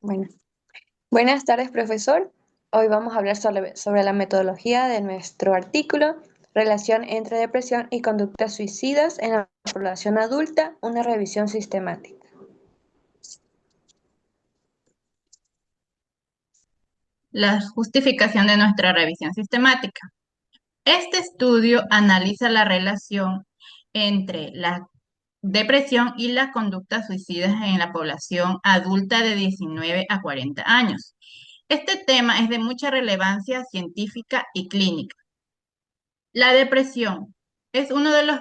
Bueno, buenas tardes, profesor. Hoy vamos a hablar sobre la metodología de nuestro artículo, relación entre depresión y conductas suicidas en la población adulta, una revisión sistemática. La justificación de nuestra revisión sistemática. Este estudio analiza la relación entre la depresión y las conductas suicidas en la población adulta de 19 a 40 años. Este tema es de mucha relevancia científica y clínica. La depresión es uno de los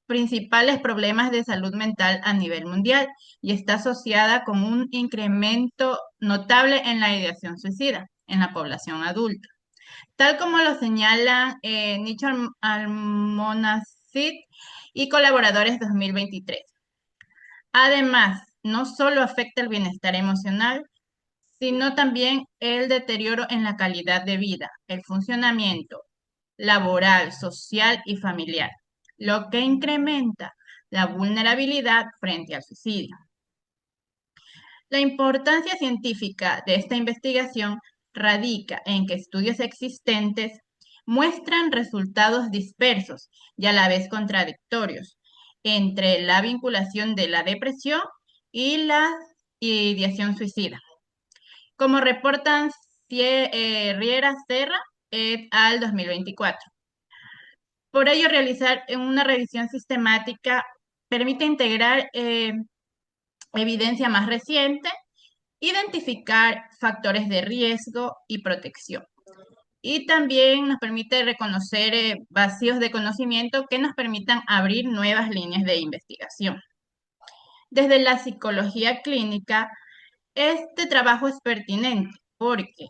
principales problemas de salud mental a nivel mundial y está asociada con un incremento notable en la ideación suicida en la población adulta. Tal como lo señalan Nicho Almonacid y colaboradores 2023. Además, no solo afecta el bienestar emocional, sino también el deterioro en la calidad de vida, el funcionamiento laboral, social y familiar, lo que incrementa la vulnerabilidad frente al suicidio. La importancia científica de esta investigación radica en que estudios existentes muestran resultados dispersos y a la vez contradictorios entre la vinculación de la depresión y la ideación suicida. Como reportan Riera Serra et al. 2024. Por ello, realizar una revisión sistemática permite integrar evidencia más reciente, identificar factores de riesgo y protección. Y también nos permite reconocer vacíos de conocimiento que nos permitan abrir nuevas líneas de investigación. Desde la psicología clínica, este trabajo es pertinente porque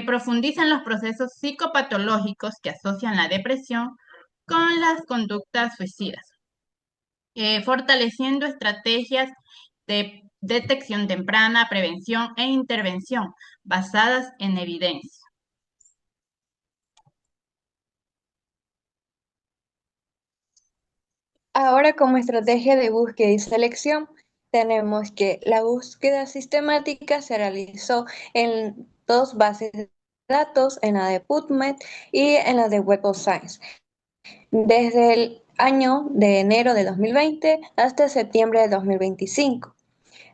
profundiza en los procesos psicopatológicos que asocian la depresión con las conductas suicidas, fortaleciendo estrategias de detección temprana, prevención e intervención basadas en evidencia. Ahora, como estrategia de búsqueda y selección, tenemos que la búsqueda sistemática se realizó en dos bases de datos, en la de PubMed y en la de Web of Science, desde el año de enero de 2020 hasta septiembre de 2025,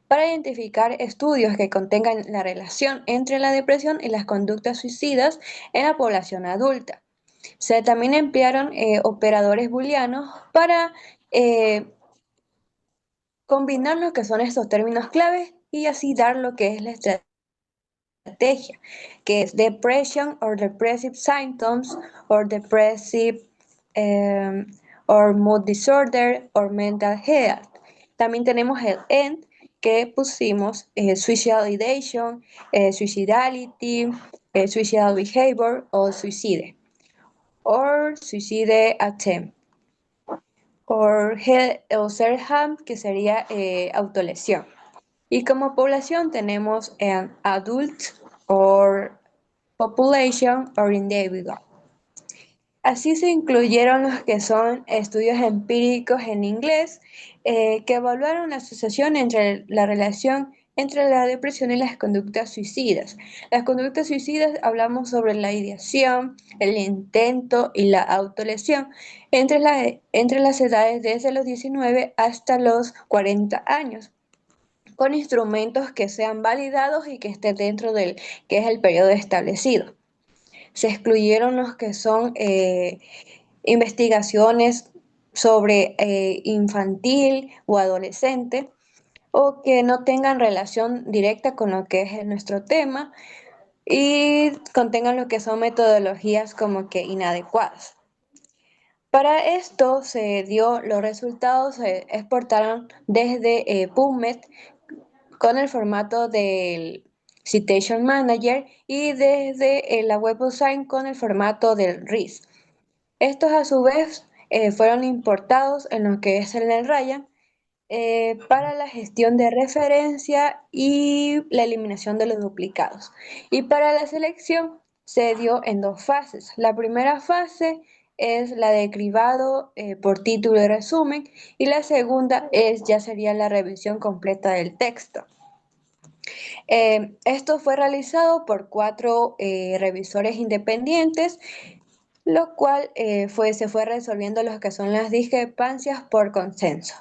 para identificar estudios que contengan la relación entre la depresión y las conductas suicidas en la población adulta. Se también emplearon operadores booleanos para eh, combinar lo que son estos términos claves y así dar lo que es la estrategia, que es depression or depressive symptoms or depressive um, or mood disorder or mental health. También tenemos el END, que pusimos suicidal ideation, suicidality, suicidal behavior o suicide, or suicide attempt, o self-harm, que sería autolesión. Y como población tenemos en adult or population or individual. Así se incluyeron los que son estudios empíricos en inglés que evaluaron la asociación entre la relación entre la depresión y las conductas suicidas. Las conductas suicidas hablamos sobre la ideación, el intento y la autolesión entre las edades desde los 19 hasta los 40 años, con instrumentos que sean validados y que estén dentro del que es el periodo establecido. Se excluyeron los que son investigaciones sobre infantil o adolescente o que no tengan relación directa con lo que es nuestro tema y contengan lo que son metodologías como que inadecuadas. Para esto se dio los resultados, se exportaron desde PubMed con el formato del Citation Manager y desde la Web of Science con el formato del RIS. Estos a su vez fueron importados en lo que es el NetRaya para la gestión de referencia y la eliminación de los duplicados. Y para la selección se dio en dos fases. La primera fase es la de cribado por título y resumen y la segunda ya sería la revisión completa del texto. Esto fue realizado por cuatro revisores independientes, lo cual se fue resolviendo lo que son las discrepancias por consenso.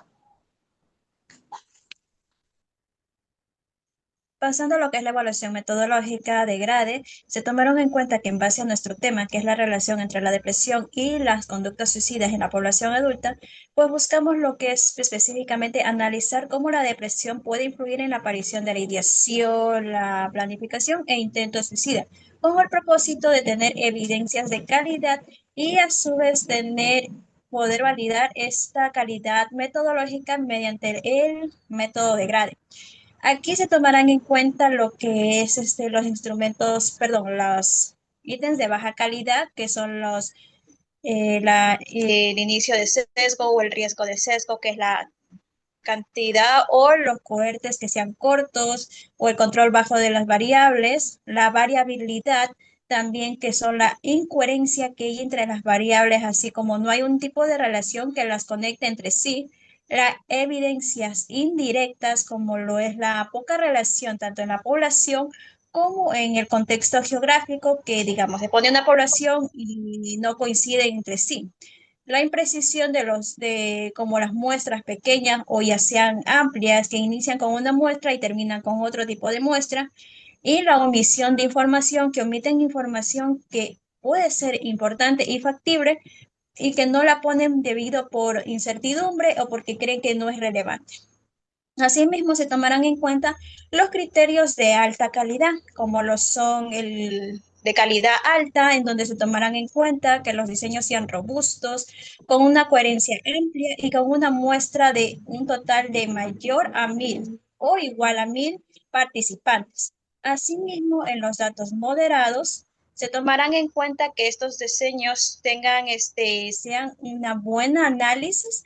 Pasando a lo que es la evaluación metodológica de GRADE, se tomaron en cuenta que en base a nuestro tema, que es la relación entre la depresión y las conductas suicidas en la población adulta, pues buscamos lo que es específicamente analizar cómo la depresión puede influir en la aparición de la ideación, la planificación e intentos suicida, con el propósito de tener evidencias de calidad y a su vez poder validar esta calidad metodológica mediante el método de GRADE. Aquí se tomarán en cuenta lo que es los instrumentos, perdón, los ítems de baja calidad, que son el inicio de sesgo o el riesgo de sesgo, que es la cantidad o los coherentes que sean cortos o el control bajo de las variables, la variabilidad también que son la incoherencia que hay entre las variables, así como no hay un tipo de relación que las conecte entre sí, las evidencias indirectas como lo es la poca relación tanto en la población como en el contexto geográfico que digamos se pone una población y no coinciden entre sí. La imprecisión de como las muestras pequeñas o ya sean amplias que inician con una muestra y terminan con otro tipo de muestra, y la omisión de información que omiten información que puede ser importante y factible y que no la ponen debido por incertidumbre o porque creen que no es relevante. Asimismo, se tomarán en cuenta los criterios de alta calidad, como lo son el de calidad alta, en donde se tomarán en cuenta que los diseños sean robustos, con una coherencia amplia y con una muestra de un total de mayor a 1000 o igual a 1000 participantes. Asimismo, en los datos moderados, se tomarán en cuenta que estos diseños sean una buena análisis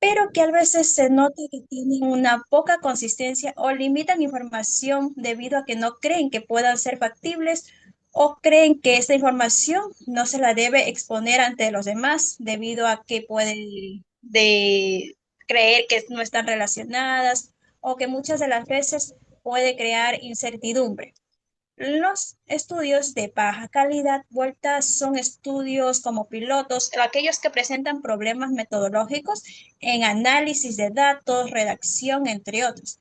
pero que a veces se nota que tienen una poca consistencia o limitan información debido a que no creen que puedan ser factibles o creen que esta información no se la debe exponer ante los demás debido a que pueden creer que no están relacionadas o que muchas de las veces puede crear incertidumbre. Los estudios de baja calidad vuelta son estudios como pilotos, aquellos que presentan problemas metodológicos en análisis de datos, redacción, entre otros,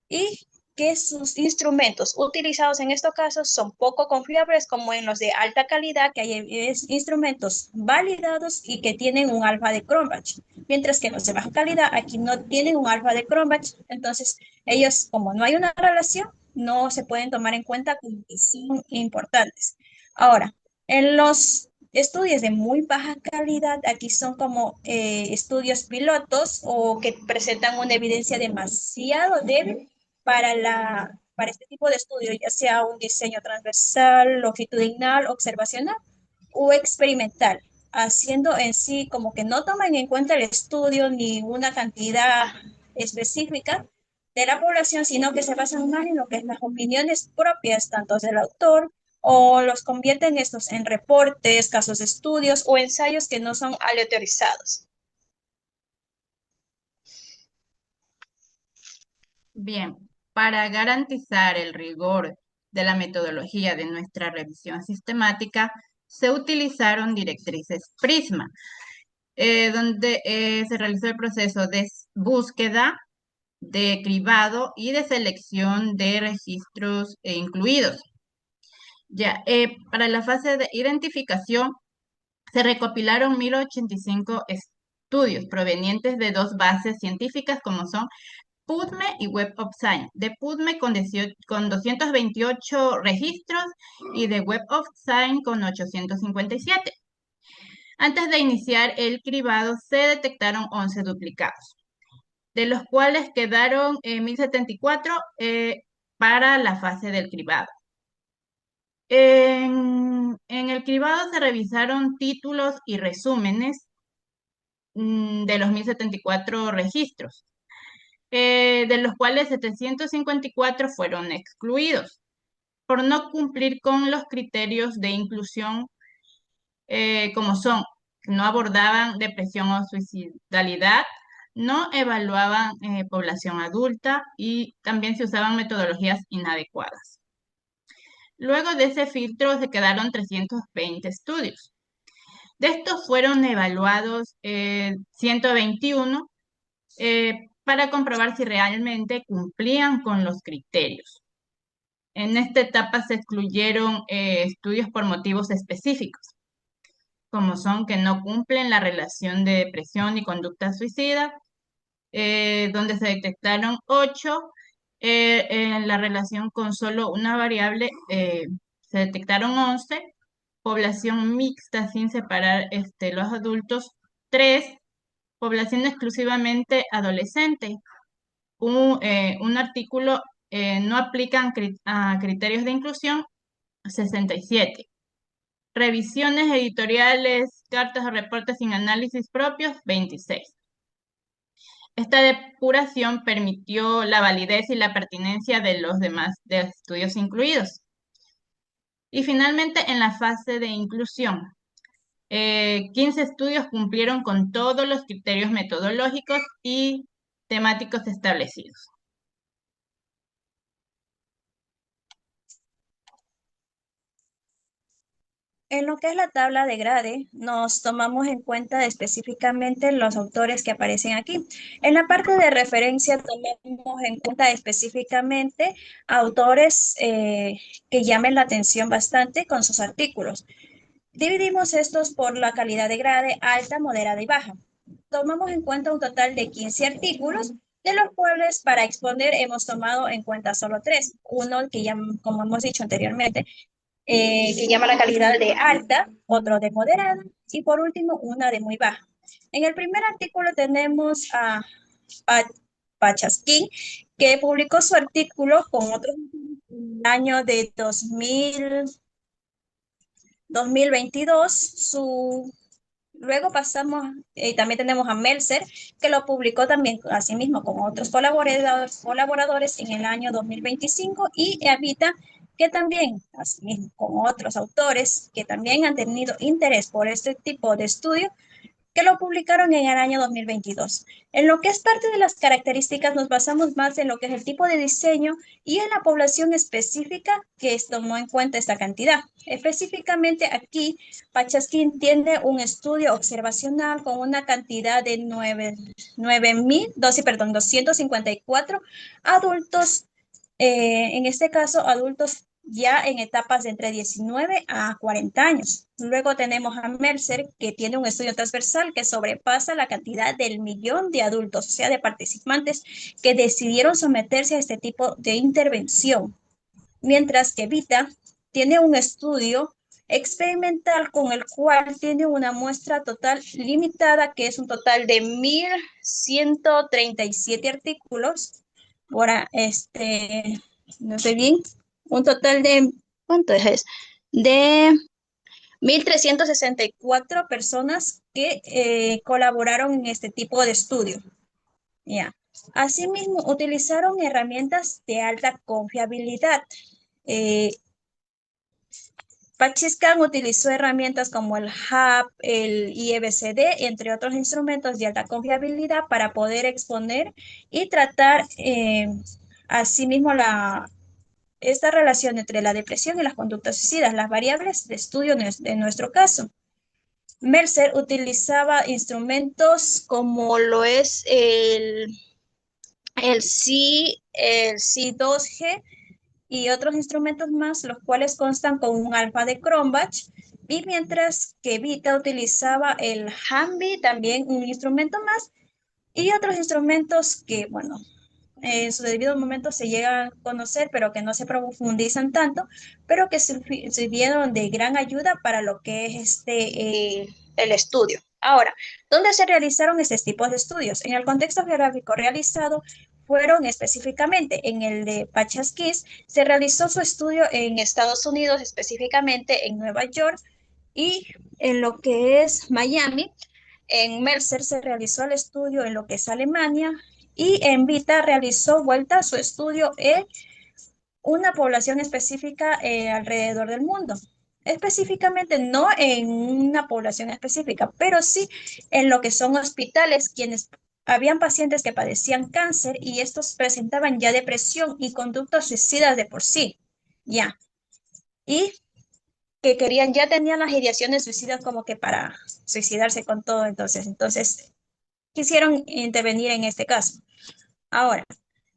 y que sus instrumentos utilizados en estos casos son poco confiables como en los de alta calidad, que hay instrumentos validados y que tienen un alfa de Cronbach, mientras que los de baja calidad aquí no tienen un alfa de Cronbach, entonces ellos, como no hay una relación, no se pueden tomar en cuenta como que son importantes. Ahora, en los estudios de muy baja calidad, aquí son como estudios pilotos o que presentan una evidencia demasiado débil para este tipo de estudio, ya sea un diseño transversal, longitudinal, observacional o experimental, haciendo en sí como que no toman en cuenta el estudio ni una cantidad específica de la población, sino que se basan más en lo que es las opiniones propias, tanto del autor, o los convierten estos en reportes, casos de estudios o ensayos que no son aleatorizados. Bien, para garantizar el rigor de la metodología de nuestra revisión sistemática, se utilizaron directrices Prisma, donde se realizó el proceso de búsqueda, de cribado y de selección de registros incluidos. Ya, para la fase de identificación se recopilaron 1085 estudios provenientes de dos bases científicas como son PubMed y Web of Science. De PubMed con 228 registros y de Web of Science con 857. Antes de iniciar el cribado se detectaron 11 duplicados, de los cuales quedaron 1074 para la fase del cribado. En el cribado se revisaron títulos y resúmenes de los 1074 registros, de los cuales 754 fueron excluidos por no cumplir con los criterios de inclusión como son, no abordaban depresión o suicidalidad, no evaluaban población adulta y también se usaban metodologías inadecuadas. Luego de ese filtro se quedaron 320 estudios. De estos fueron evaluados 121 para comprobar si realmente cumplían con los criterios. En esta etapa se excluyeron estudios por motivos específicos, como son que no cumplen la relación de depresión y conducta suicida, donde se detectaron 8, en la relación con solo una variable se detectaron 11, población mixta sin separar los adultos 3, población exclusivamente adolescente. Un artículo no aplican a criterios de inclusión 67. Revisiones editoriales, cartas o reportes sin análisis propios 26. Esta depuración permitió la validez y la pertinencia de los demás de los estudios incluidos. Y finalmente, en la fase de inclusión, 15 estudios cumplieron con todos los criterios metodológicos y temáticos establecidos. En lo que es la tabla de grade, nos tomamos en cuenta específicamente los autores que aparecen aquí. En la parte de referencia, tomamos en cuenta específicamente autores que llamen la atención bastante con sus artículos. Dividimos estos por la calidad de grade, alta, moderada y baja. Tomamos en cuenta un total de 15 artículos, de los cuales para exponer hemos tomado en cuenta solo 3. Uno que ya, como hemos dicho anteriormente, que llama la calidad de alta, otro de moderada y por último una de muy baja. En el primer artículo tenemos a Pachaskin, que publicó su artículo con otros en el año de 2022. Luego pasamos, también tenemos a Meltzer, que lo publicó también asimismo con otros colaboradores en el año 2025, y Evita, que también, asimismo, con otros autores que también han tenido interés por este tipo de estudio, que lo publicaron en el año 2022. En lo que es parte de las características, nos basamos más en lo que es el tipo de diseño y en la población específica que tomó en cuenta esta cantidad. Específicamente aquí, Pachaskin tiene un estudio observacional con una cantidad de 254 adultos, en este caso adultos ya en etapas de entre 19 a 40 años. Luego tenemos a Mercer, que tiene un estudio transversal que sobrepasa la cantidad del millón de adultos, o sea, de participantes que decidieron someterse a este tipo de intervención. Mientras que Vita tiene un estudio experimental con el cual tiene una muestra total limitada, que es un total de 1.137 artículos. Ahora, no sé bien, un total de, ¿cuánto es? De 1.364 personas que colaboraron en este tipo de estudio. Ya. Asimismo, utilizaron herramientas de alta confiabilidad. Pachyscan utilizó herramientas como el HAP, el IEBCD, entre otros instrumentos de alta confiabilidad para poder exponer y tratar asimismo esta relación entre la depresión y las conductas suicidas, las variables de estudio de nuestro caso. Mercer utilizaba instrumentos como lo es el C2G y otros instrumentos más, los cuales constan con un alfa de Cronbach, y mientras que Vita utilizaba el Hambi, también un instrumento más, y otros instrumentos que, bueno, en su debido momento se llegan a conocer, pero que no se profundizan tanto, pero que sirvieron de gran ayuda para lo que es el estudio. Ahora, ¿dónde se realizaron estos tipos de estudios? En el contexto geográfico realizado fueron específicamente en el de Pachasquis. Se realizó su estudio en Estados Unidos, específicamente en Nueva York, y en lo que es Miami. En Mercer se realizó el estudio en lo que es Alemania, y en Vita realizó vuelta a su estudio en una población específica alrededor del mundo. Específicamente no en una población específica, pero sí en lo que son hospitales, quienes habían pacientes que padecían cáncer y estos presentaban ya depresión y conductas suicidas de por sí, ya, y que querían, ya tenían las ideaciones suicidas como que para suicidarse con todo, entonces quisieron intervenir en este caso. Ahora,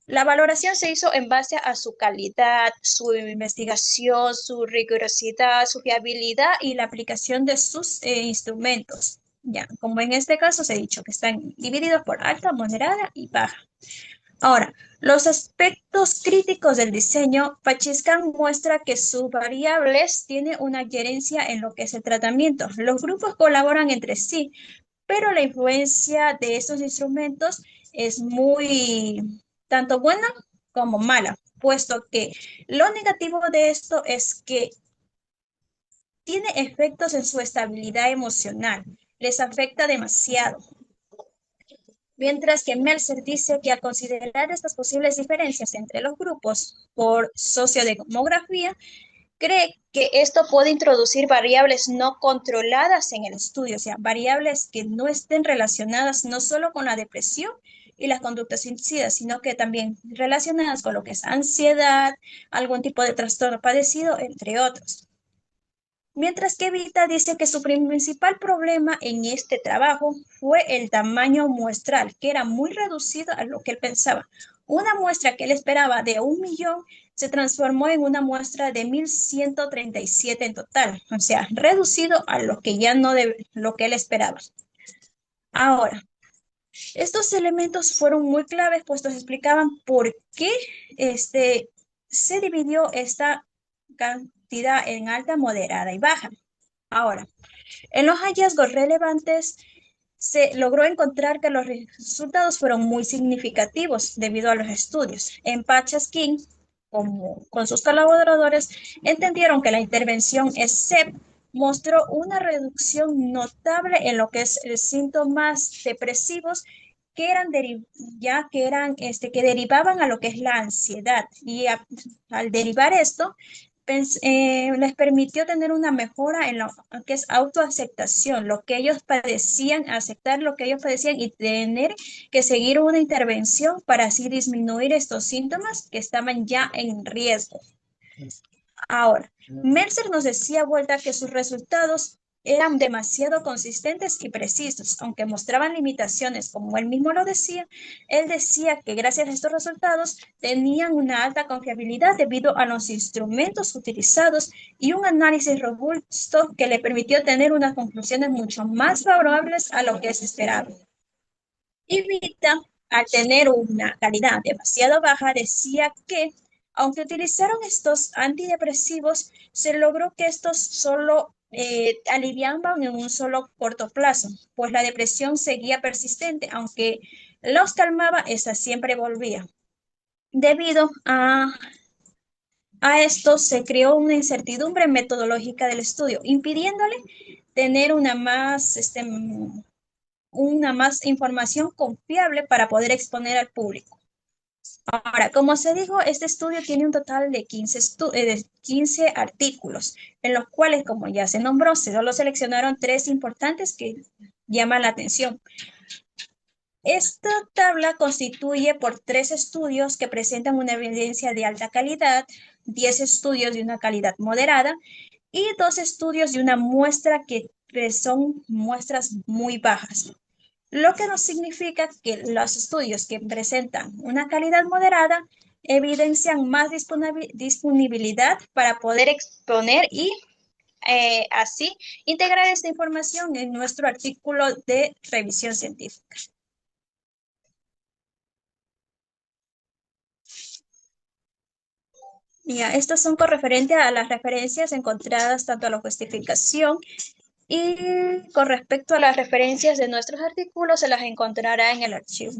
la valoración se hizo en base a su calidad, su investigación, su rigurosidad, su fiabilidad y la aplicación de sus instrumentos. Ya, como en este caso se ha dicho que están divididos por alta, moderada y baja. Ahora, los aspectos críticos del diseño, Pachiscan muestra que sus variables tienen una gerencia en lo que es el tratamiento. Los grupos colaboran entre sí, pero la influencia de estos instrumentos es muy tanto buena como mala, puesto que lo negativo de esto es que tiene efectos en su estabilidad emocional, les afecta demasiado. Mientras que Meltzer dice que al considerar estas posibles diferencias entre los grupos por sociodemografía, cree que esto puede introducir variables no controladas en el estudio, o sea, variables que no estén relacionadas no solo con la depresión y las conductas suicidas, sino que también relacionadas con lo que es ansiedad, algún tipo de trastorno padecido, entre otros. Mientras que Vita dice que su principal problema en este trabajo fue el tamaño muestral, que era muy reducido a lo que él pensaba. Una muestra que él esperaba de 1.000.000 se transformó en una muestra de 1.137 en total, o sea, reducido a lo que ya no de lo que él esperaba. Ahora, estos elementos fueron muy claves, puestos explicaban por qué se dividió esta cantidad en alta, moderada y baja. Ahora, en los hallazgos relevantes se logró encontrar que los resultados fueron muy significativos debido a los estudios. En Pachaskin, como con sus colaboradores, entendieron que la intervención ESEP mostró una reducción notable en lo que es síntomas depresivos que eran que derivaban a lo que es la ansiedad y al derivar esto les permitió tener una mejora en lo que es autoaceptación, lo que ellos padecían, aceptar lo que ellos padecían y tener que seguir una intervención para así disminuir estos síntomas que estaban ya en riesgo. Ahora, Mercer nos decía vuelta que sus resultados eran demasiado consistentes y precisos, aunque mostraban limitaciones, como él mismo lo decía. Él decía que gracias a estos resultados tenían una alta confiabilidad debido a los instrumentos utilizados y un análisis robusto que le permitió tener unas conclusiones mucho más favorables a lo que se esperaba. Y Vita, al tener una calidad demasiado baja, decía que aunque utilizaron estos antidepresivos, se logró que estos solo aliviaban en un solo corto plazo, pues la depresión seguía persistente, aunque los calmaba, esta siempre volvía. Debido a esto, se creó una incertidumbre metodológica del estudio, impidiéndole tener una más información confiable para poder exponer al público. Ahora, como se dijo, este estudio tiene un total de 15 artículos, en los cuales, como ya se nombró, se solo seleccionaron 3 importantes que llaman la atención. Esta tabla constituye por 3 estudios que presentan una evidencia de alta calidad, 10 estudios de una calidad moderada y 2 estudios de una muestra que son muestras muy bajas, lo que no significa que los estudios que presentan una calidad moderada evidencian más disponibilidad para poder exponer y así integrar esta información en nuestro artículo de revisión científica. Ya, estos son con referente a las referencias encontradas tanto a la justificación y con respecto a las referencias de nuestros artículos se las encontrará en el archivo.